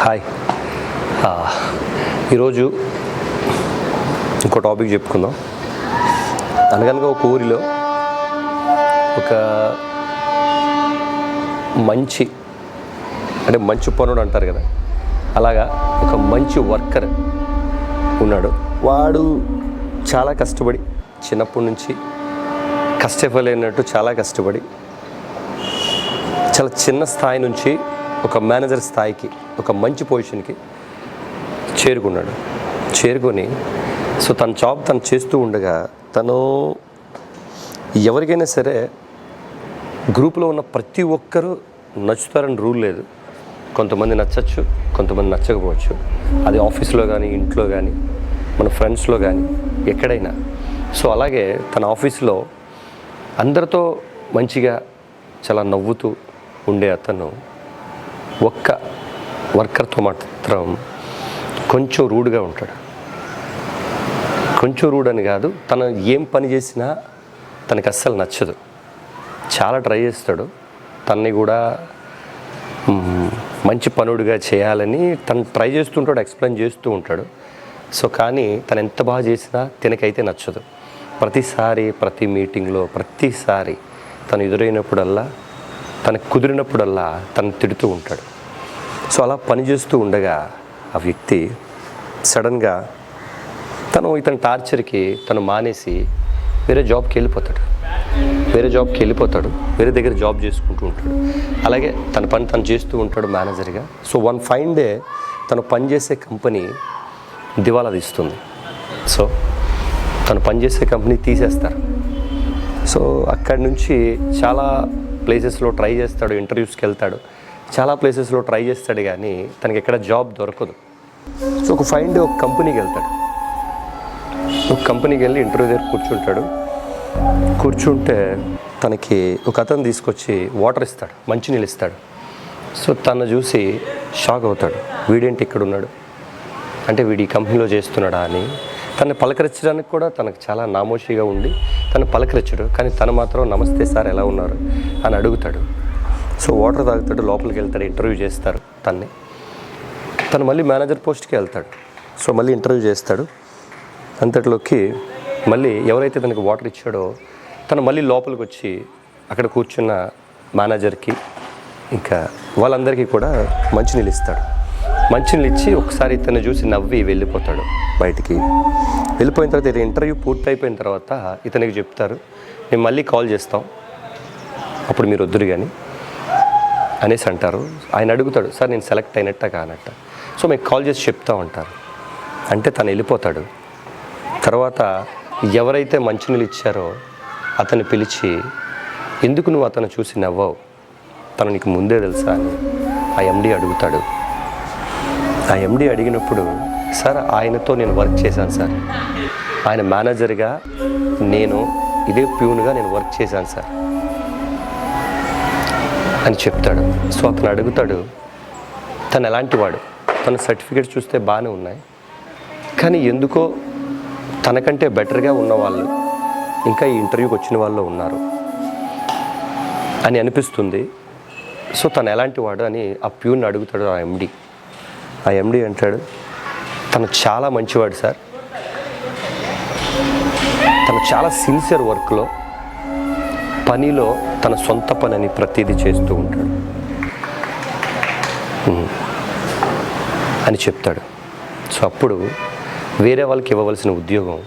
Hi. ఈరోజు ఇంకో topic చెప్పుకుందాం. అనగనగా ఒక ఊరిలో ఒక మంచి పనుడు అంటారు కదా, అలాగా ఒక మంచి వర్కర్ ఉన్నాడు. వాడు చాలా కష్టపడి చిన్నప్పటి నుంచి కష్టపడలేనట్టు చాలా కష్టపడి చాలా చిన్న స్థాయి నుంచి ఒక మేనేజర్ స్థాయికి, ఒక మంచి పొజిషన్కి చేరుకొని సో తన జాబ్ తను చేస్తూ ఉండగా తను ఎవరికైనా సరే గ్రూప్లో ఉన్న ప్రతి ఒక్కరూ నచ్చుతారని రూల్ లేదు. కొంతమంది నచ్చచ్చు, కొంతమంది నచ్చకపోవచ్చు. అది ఆఫీస్లో కానీ, ఇంట్లో కానీ, మన ఫ్రెండ్స్లో కానీ, ఎక్కడైనా. సో అలాగే తన ఆఫీస్లో అందరితో మంచిగా చాలా నవ్వుతూ ఉండే అతను ఒక్క వర్కర్తో మాత్రం కొంచెం రూడ్గా ఉంటాడు. కొంచెం రూడ్ అని కాదు, తను ఏం పని చేసినా తనకి అస్సలు నచ్చదు. చాలా ట్రై చేస్తాడు తనని కూడా మంచి పనుడిగా చేయాలని తను ట్రై చేస్తుంటాడు, ఎక్స్ప్లెయిన్ చేస్తూ ఉంటాడు. సో కానీ తను ఎంత బాగా చేసినా తనకైతే నచ్చదు. ప్రతిసారి ప్రతి మీటింగ్లో ప్రతిసారి తను ఎదురైనప్పుడల్లా, తనకు కుదిరినప్పుడల్లా తను తిడుతూ ఉంటాడు. సో అలా పనిచేస్తూ ఉండగా ఆ వ్యక్తి సడన్గా ఇతని టార్చర్కి తను మానేసి వేరే జాబ్కి వెళ్ళిపోతాడు. వేరే దగ్గర జాబ్ చేసుకుంటూ ఉంటాడు. అలాగే తన పని తను చేస్తూ ఉంటాడు మేనేజర్గా. సో వన్ ఫైన్ డే తను పనిచేసే కంపెనీ దివాలా తీస్తుంది. సో తను పనిచేసే కంపెనీ తీసేస్తారు. సో అక్కడి నుంచి చాలా ప్లేసెస్లో ట్రై చేస్తాడు, ఇంటర్వ్యూస్కి వెళ్తాడు, చాలా ప్లేసెస్లో ట్రై చేస్తాడు, కానీ తనకి ఎక్కడ జాబ్ దొరకదు. సో ఒక ఫైన్ డే ఒక కంపెనీకి వెళ్తాడు. ఒక కంపెనీకి వెళ్ళి ఇంటర్వ్యూ దగ్గర కూర్చుంటే తనకి ఒక అతను తీసుకొచ్చి వాటర్ ఇస్తాడు, మంచినీళ్ళు ఇస్తాడు. సో తను చూసి షాక్ అవుతాడు. వీడేంటి ఇక్కడ ఉన్నాడు, అంటే వీడి కంపెనీలో చేస్తున్నాడా అని. తను పలకరించడానికి కూడా తనకు చాలా నామోషిగా ఉండి తను పలకరించడు, కానీ తను మాత్రం నమస్తే సార్ ఎలా ఉన్నారు అని అడుగుతాడు. సో వాటర్ తాగుతాడు, లోపలికి వెళ్తాడు, ఇంటర్వ్యూ చేస్తారు తను మళ్ళీ మేనేజర్ పోస్ట్కి వెళ్తాడు. సో మళ్ళీ ఇంటర్వ్యూ చేస్తాడు. అంతట్లోకి మళ్ళీ ఎవరైతే తనకి వాటర్ ఇచ్చాడో తను మళ్ళీ లోపలికి వచ్చి అక్కడ కూర్చున్న మేనేజర్కి ఇంకా వాళ్ళందరికీ కూడా మంచినీళ్ళు ఇస్తాడు. మంచినీళ్ళు ఇచ్చి ఒకసారి తను చూసి నవ్వి వెళ్ళిపోతాడు బయటికి. వెళ్ళిపోయిన తర్వాత ఇంటర్వ్యూ పూర్తయిపోయిన తర్వాత ఇతనికి చెప్తారు, మేము మళ్ళీ కాల్ చేస్తాం, అప్పుడు మీరు వద్దురు కానీ అనేసి అంటారు. ఆయన అడుగుతాడు, సార్ నేను సెలెక్ట్ అయినట్ట కానట్ట. సో మీకు కాల్ చేసి చెప్తాం అంటారు. అంటే తను వెళ్ళిపోతాడు. తర్వాత ఎవరైతే మంచినీళ్ళు ఇచ్చారో అతన్ని పిలిచి, ఎందుకు నువ్వు అతను చూసి నవ్వావు, తను నీకు ముందే తెలుసా అని ఆ ఎండి అడుగుతాడు. ఆ ఎండి అడిగినప్పుడు, సార్ ఆయనతో నేను వర్క్ చేశాను సార్, ఆయన మేనేజర్గా నేను ఇదే ప్యూన్గా నేను వర్క్ చేశాను సార్ అని చెప్తాడు. సో అతను అడుగుతాడు, తను ఎలాంటి వాడు, తన సర్టిఫికేట్స్ చూస్తే బాగానే ఉన్నాయి, కానీ ఎందుకో తనకంటే బెటర్గా ఉన్నవాళ్ళు ఇంకా ఈ ఇంటర్వ్యూకి వచ్చిన వాళ్ళు ఉన్నారు అని అనిపిస్తుంది. సో తను ఎలాంటి వాడు అని ఆ ప్యూన్ అడుగుతాడు ఆ ఎండి. ఆ ఎండి అంటాడు, తను చాలా మంచివాడు సార్, తను చాలా సిన్సియర్ వర్క్లో, పనిలో తన సొంత పనిని ప్రతిదీ చేస్తూ ఉంటాడు అని చెప్తాడు. సో అప్పుడు వేరే వాళ్ళకి ఇవ్వవలసిన ఉద్యోగం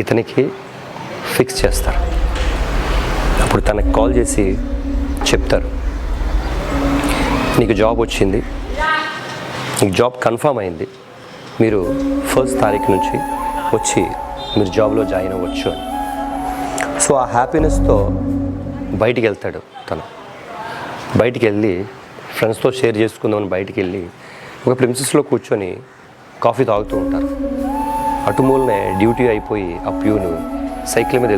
ఇతనికి ఫిక్స్ చేస్తారు. అప్పుడు తనకు కాల్ చేసి చెప్తారు, నీకు జాబ్ వచ్చింది, నీకు జాబ్ కన్ఫర్మ్ అయింది, మీరు 1st తారీఖు నుంచి వచ్చి మీరు జాబ్లో జాయిన్ అవ్వచ్చు అని. సో ఆ హ్యాపీనెస్తో బయటికి వెళ్తాడు. తను బయటికి వెళ్ళి ఫ్రెండ్స్తో షేర్ చేసుకుందామని బయటికి వెళ్ళి ఒక ప్రిన్సెస్లో కూర్చొని కాఫీ తాగుతూ ఉంటారు. అటుమూలనే డ్యూటీ అయిపోయి ఆ ప్యూను సైకిల్ మీద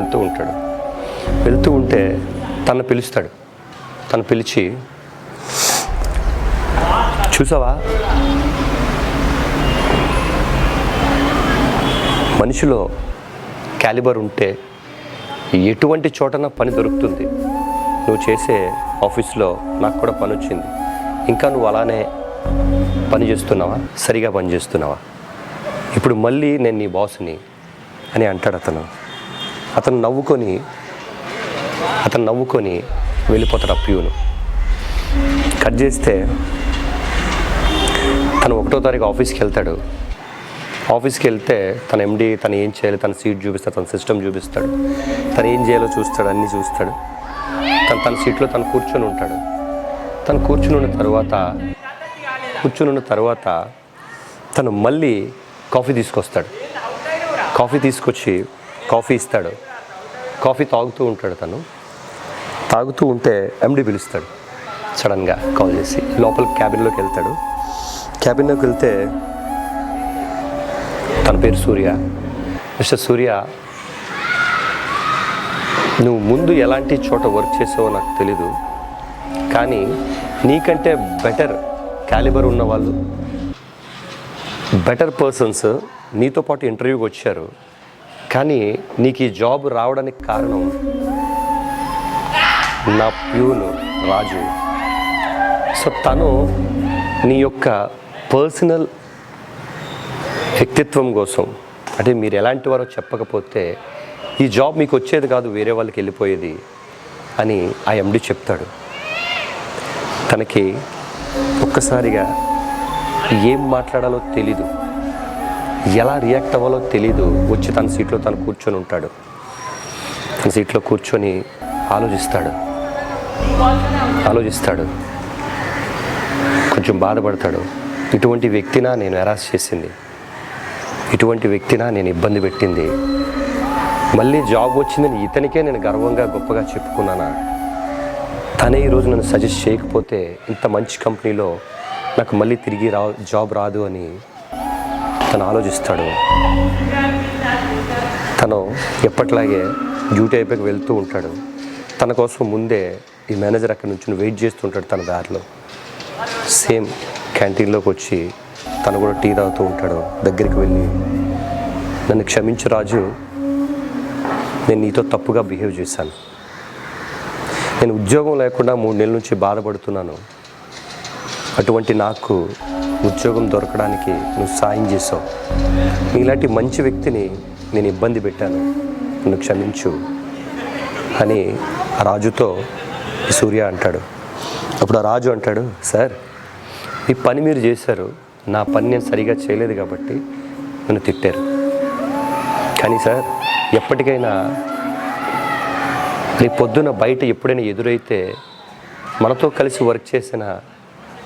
వెళ్తూ ఉంటే తను పిలుస్తాడు. తను పిలిచి, చూసావా, మనిషిలో క్యాలిబర్ ఉంటే ఎటువంటి చోటన పని దొరుకుతుంది. నువ్వు చేసే ఆఫీస్లో నాకు కూడా పని వచ్చింది, ఇంకా నువ్వు అలానే పని చేస్తున్నావా? సరిగా పని చేస్తున్నావా? ఇప్పుడు మళ్ళీ నేను నీ బాస్ని అని అంటాడు అతను నవ్వుకొని వెళ్ళిపోతాడు ఆ ప్యూను. కట్ చేస్తే తను 1వ తారీఖు ఆఫీస్కి వెళ్తాడు. ఆఫీస్కి వెళ్తే తన ఎండి తను ఏం చేయాలి, తన సీట్ చూపిస్తాడు, తన సిస్టమ్ చూపిస్తాడు, తను ఏం చేయాలో చూస్తాడు, అన్నీ చూస్తాడు. తన సీట్లో తను కూర్చొని ఉంటాడు. తను కూర్చుని ఉన్న తర్వాత తను మళ్ళీ కాఫీ తీసుకొస్తాడు. కాఫీ తీసుకొచ్చి కాఫీ ఇస్తాడు. కాఫీ తాగుతూ ఉంటాడు. తాగుతూ ఉంటే ఎండి పిలుస్తాడు సడన్గా కాల్ చేసి. లోపల క్యాబిన్లోకి వెళ్తాడు. క్యాబిన్లోకి వెళ్తే తన పేరు సూర్య. మిస్టర్ సూర్య, నువ్వు ముందు ఎలాంటి చోట వర్క్ చేసావో నాకు తెలీదు, కానీ నీకంటే బెటర్ క్యాలిబర్ ఉన్న వాళ్ళు, బెటర్ పర్సన్స్ నీతో పాటు ఇంటర్వ్యూకి వచ్చారు. కానీ నీకు ఈ జాబ్ రావడానికి కారణం నా ప్యూను రాజు. సో తను నీ యొక్క పర్సనల్ వ్యక్తిత్వం కోసం, అంటే మీరు ఎలాంటి వారో చెప్పకపోతే ఈ జాబ్ మీకు వచ్చేది కాదు, వేరే వాళ్ళకి వెళ్ళిపోయేది అని ఆ ఎండి చెప్తాడు. తనకి ఒక్కసారిగా ఏం మాట్లాడాలో తెలీదు, ఎలా రియాక్ట్ అవ్వాలో తెలీదు. వచ్చి తన సీట్లో తను కూర్చొని ఉంటాడు. తన సీట్లో కూర్చొని ఆలోచిస్తాడు, కొంచెం బాధపడతాడు. ఇటువంటి వ్యక్తినా నేను హెరాస్ చేసింది, ఇటువంటి వ్యక్తినా నేను ఇబ్బంది పెట్టింది, మళ్ళీ జాబ్ వచ్చిందని ఇతనికే నేను గర్వంగా గొప్పగా చెప్పుకున్నానా, తనే ఈరోజు నన్ను సజెస్ట్ చేయకపోతే ఇంత మంచి కంపెనీలో నాకు మళ్ళీ తిరిగి జాబ్ రాదు అని తను ఆలోచిస్తాడు. తను ఎప్పట్లాగే డ్యూటీ అయిపోయి వెళ్తూ ఉంటాడు. తన కోసం ముందే ఈ మేనేజర్ అక్కడి నుంచి వెయిట్ చేస్తుంటాడు. తన దారిలో సేమ్ క్యాంటీన్లోకి వచ్చి తను కూడా టీ తాగుతూ ఉంటాడు. దగ్గరికి వెళ్ళి, నన్ను క్షమించు రాజు, నేను నీతో తప్పుగా బిహేవ్ చేశాను. నేను ఉద్యోగం లేకుండా 3 నెలల నుంచి బాధపడుతున్నాను. అటువంటి నాకు ఉద్యోగం దొరకడానికి నువ్వు సాయం చేసావు. ఇలాంటి మంచి వ్యక్తిని నేను ఇబ్బంది పెట్టాను, నన్ను క్షమించు అని ఆ రాజుతో సూర్య అంటాడు. అప్పుడు ఆ రాజు అంటాడు, సార్ ఈ పని మీరు చేశారు, నా పని నేను సరిగా చేయలేదు కాబట్టి నన్ను తిట్టారు. కానీ సార్ ఎప్పటికైనా రేపు పొద్దున బయట ఎప్పుడైనా ఎదురైతే మనతో కలిసి వర్క్ చేసిన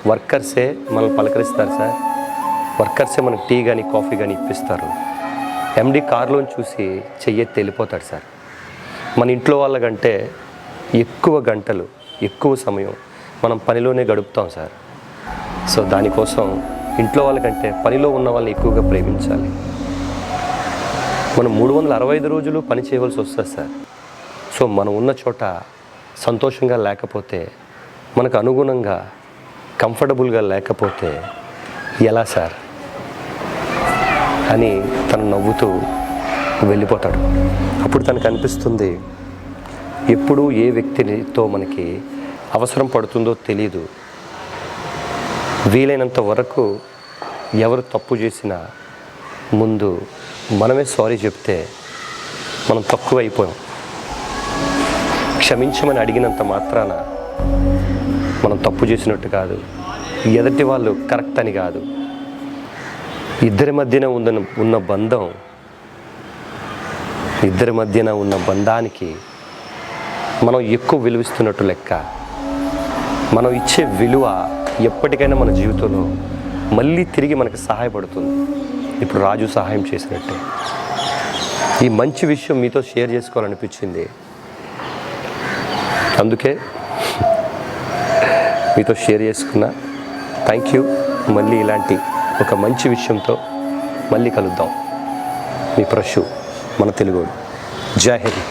వర్కర్సే మనల్ని పలకరిస్తారు సార్. వర్కర్సే మనకు టీ కానీ కాఫీ కానీ ఇప్పిస్తారు. ఎండి కారులోని చూసి చెయ్యెత్తి వెళ్ళిపోతాడు సార్. మన ఇంట్లో వాళ్ళకంటే ఎక్కువ గంటలు, ఎక్కువ సమయం మనం పనిలోనే గడుపుతాం సార్. సో దానికోసం ఇంట్లో వాళ్ళకంటే పనిలో ఉన్న వాళ్ళని ఎక్కువగా ప్రేమించాలి. మనం 365 రోజులు పని చేయవలసి వస్తుంది సార్. సో మనం ఉన్న చోట సంతోషంగా లేకపోతే, మనకు అనుగుణంగా కంఫర్టబుల్గా లేకపోతే ఎలా సార్ అని తను నవ్వుతూ వెళ్ళిపోతాడు. అప్పుడు తనకు అనిపిస్తుంది, ఎప్పుడు ఏ వ్యక్తితో మనకి అవసరం పడుతుందో తెలీదు. వీలైనంత వరకు ఎవరు తప్పు చేసినా ముందు మనమే సారీ చెప్తే మనం తక్కువ అయిపోయాం. క్షమించమని అడిగినంత మాత్రాన మనం తప్పు చేసినట్టు కాదు, ఎదుటి వాళ్ళు కరెక్ట్ అని కాదు. ఇద్దరి మధ్యన ఉన్న బంధం, ఇద్దరి మధ్యన ఉన్న బంధానికి మనం ఎక్కువ విలువిస్తున్నట్టు లెక్క. మనం ఇచ్చే విలువ ఎప్పటికైనా మన జీవితంలో మళ్ళీ తిరిగి మనకు సహాయపడుతుంది. ఇప్పుడు రాజు సహాయం చేసినట్టే. ఈ మంచి విషయం మీతో షేర్ చేసుకోవాలనిపించింది, అందుకే మీతో షేర్ చేసుకున్నా. Thank you. మళ్ళీ ఇలాంటి ఒక మంచి విషయంతో మళ్ళీ కలుద్దాం. మీ ప్రశు, మన తెలుగోడు. జై హింద్.